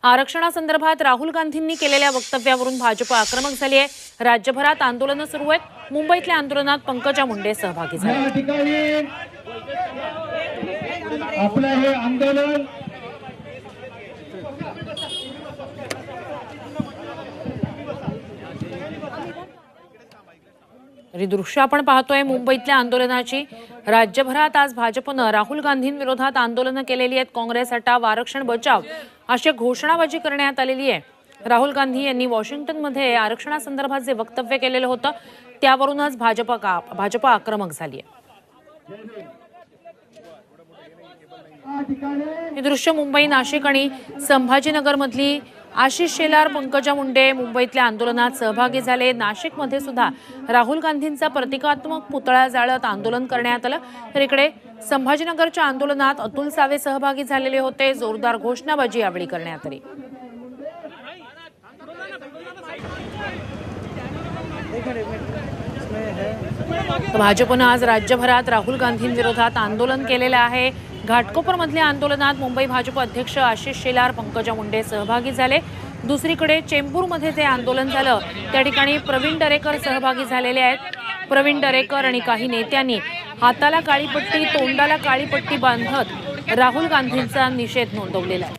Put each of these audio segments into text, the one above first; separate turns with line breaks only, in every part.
आरक्षणासंदर्भात राहुल गांधींनी केलेल्या वक्तव्यावरून भाजप आक्रमक झाली आहे। राज्यभरात आंदोलनं सुरू आहेत। मुंबईतल्या आंदोलनात पंकजा मुंडे सहभागी झाले।
आपलं हे आंदोलन
ही दृश्य आपण पाहतोय मुंबईतल्या आंदोलनाची। राज्यभरात आज भाजपनं राहुल गांधींविरोधात आंदोलनं केलेली आहेत। काँग्रेस हटाव, आरक्षण बचाव अशी घोषणाबाजी करण्यात आलेली आहे। राहुल गांधी यांनी वॉशिंग्टनमध्ये आरक्षणासंदर्भात जे वक्तव्य केलेलं होतं त्यावरूनच भाजप आक्रमक झाली आहे। हे दृश्य मुंबई, नाशिक आणि संभाजीनगरमधली आशिष शेलार, पंकजा मुंडे मुंबईतल्या आंदोलनात सहभागी झाले। नाशिकमध्ये सुद्धा राहुल गांधींचा प्रतिकात्मक पुतळा जाळत आंदोलन करण्यात आलं। तर इकडे संभाजीनगरच्या आंदोलनात अतुल सावे सहभागी झालेले होते। जोरदार घोषणाबाजी यावेळी करण्यात आली। भाजपनं आज राज्यभरात राहुल गांधींविरोधात आंदोलन केलेलं आहे। घाटकोपरमधल्या आंदोलनात मुंबई भाजप अध्यक्ष आशिष शेलार, पंकजा मुंडे सहभागी झाले। दुसरीकडे चेंबूरमध्ये जे आंदोलन झालं त्या ठिकाणी प्रवीण दरेकर सहभागी झालेले आहेत। प्रवीण दरेकर आणि काही नेत्यांनी हाताला काळी पट्टी, तोंडाला काळी पट्टी बांधत राहुल गांधींचा निषेध नोंदवलेला आहे।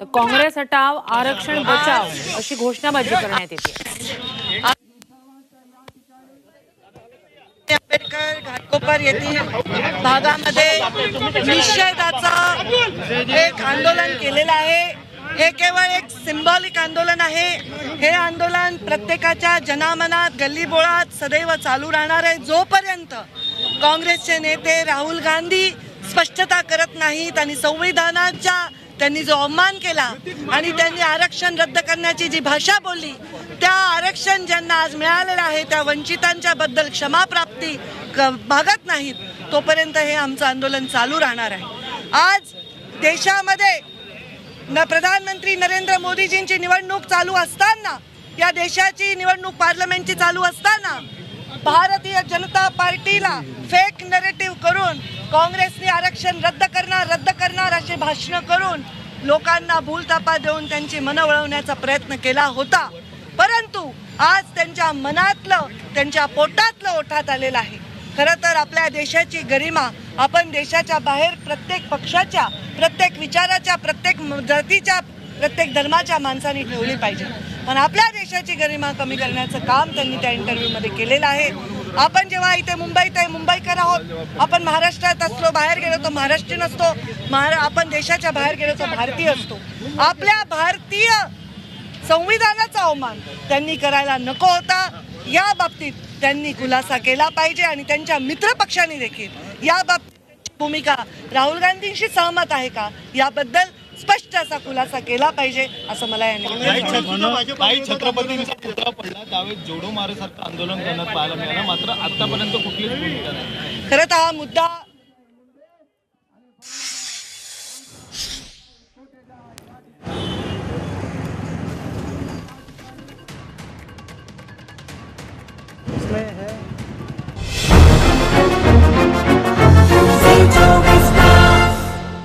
तर काँग्रेस हटाव, आरक्षण बचाव अशी घोषणाबाजी करण्यात येते।
आंबेडकर घाटकोपर येथील भागामध्ये निषेधाचं एक आंदोलन केलेलं आहे। हे केवळ एक सिंबॉलिक आंदोलन आहे। हे आंदोलन प्रत्येकाच्या जनामनात, गल्लीबोळात सदैव चालू राहणार आहे जोपर्यंत काँग्रेसचे नेते राहुल गांधी स्पष्टता करत नाहीत आणि संविधानाच्या त्यांनी जो अवमान केला आणि त्यांनी आरक्षण रद्द करण्याची जी भाषा बोलली, त्या आरक्षण ज्यांना आज मिळालेलं आहे त्या वंचितांच्या बद्दल क्षमाप्राप्ती मागत नाहीत तोपर्यंत हे आमचं आंदोलन चालू राहणार आहे। आज देशामध्ये प्रधानमंत्री नरेंद्र मोदीजींची निवडणूक चालू असताना, या देशाची निवडणूक पार्लमेंटची चालू असताना भारतीय जनता पार्टीला फेक नरेटिव्ह करून काँग्रेसने आरक्षण रद्द करणार असे भाषण करून लोकांना भूलथापा देऊन त्यांची मनं वळवण्याचा प्रयत्न केला होता। परंतु आज त्यांच्या मनातलं, त्यांच्या पोटातलं ओठात आलेलं आहे। खरं तर आपल्या देशाची गरिमा आपण देशाच्या बाहेर प्रत्येक पक्षाच्या, प्रत्येक विचाराच्या, प्रत्येक जातीच्या, प्रत्येक धर्माच्या माणसांनी ठेवली पाहिजे। पण आपल्या देशाची गरिमा कमी करण्याचं काम त्यांनी त्या इंटरव्ह्यूमध्ये केलेलं आहे। आपण जेव्हा इथे मुंबईत आहे, मुंबईकर आहोत। आपण महाराष्ट्रात असलो, बाहेर गेलो तर महाराष्ट्रीयन असतो। आपण देशाच्या बाहेर गेलो तर भारतीय असतो। आपल्या भारतीय संविधानाचा अवमान त्यांनी करायला नको होता। या बाबतीत त्यांनी खुलासा केला पाहिजे आणि त्यांच्या मित्रपक्षांनी देखील या बाबतीत भूमिका राहुल गांधींशी सहमत आहे का याबद्दल स्पष्ट असा खुलासा केला पाहिजे असं मला
काही छत्रपतींचा पुतळा पडला त्यावेळी जोडो मारेसारखं आंदोलन करण्यात पाहायला मिळालं, मात्र आतापर्यंत कुठलीच भूमिका नाही।
खरं तर हा मुद्दा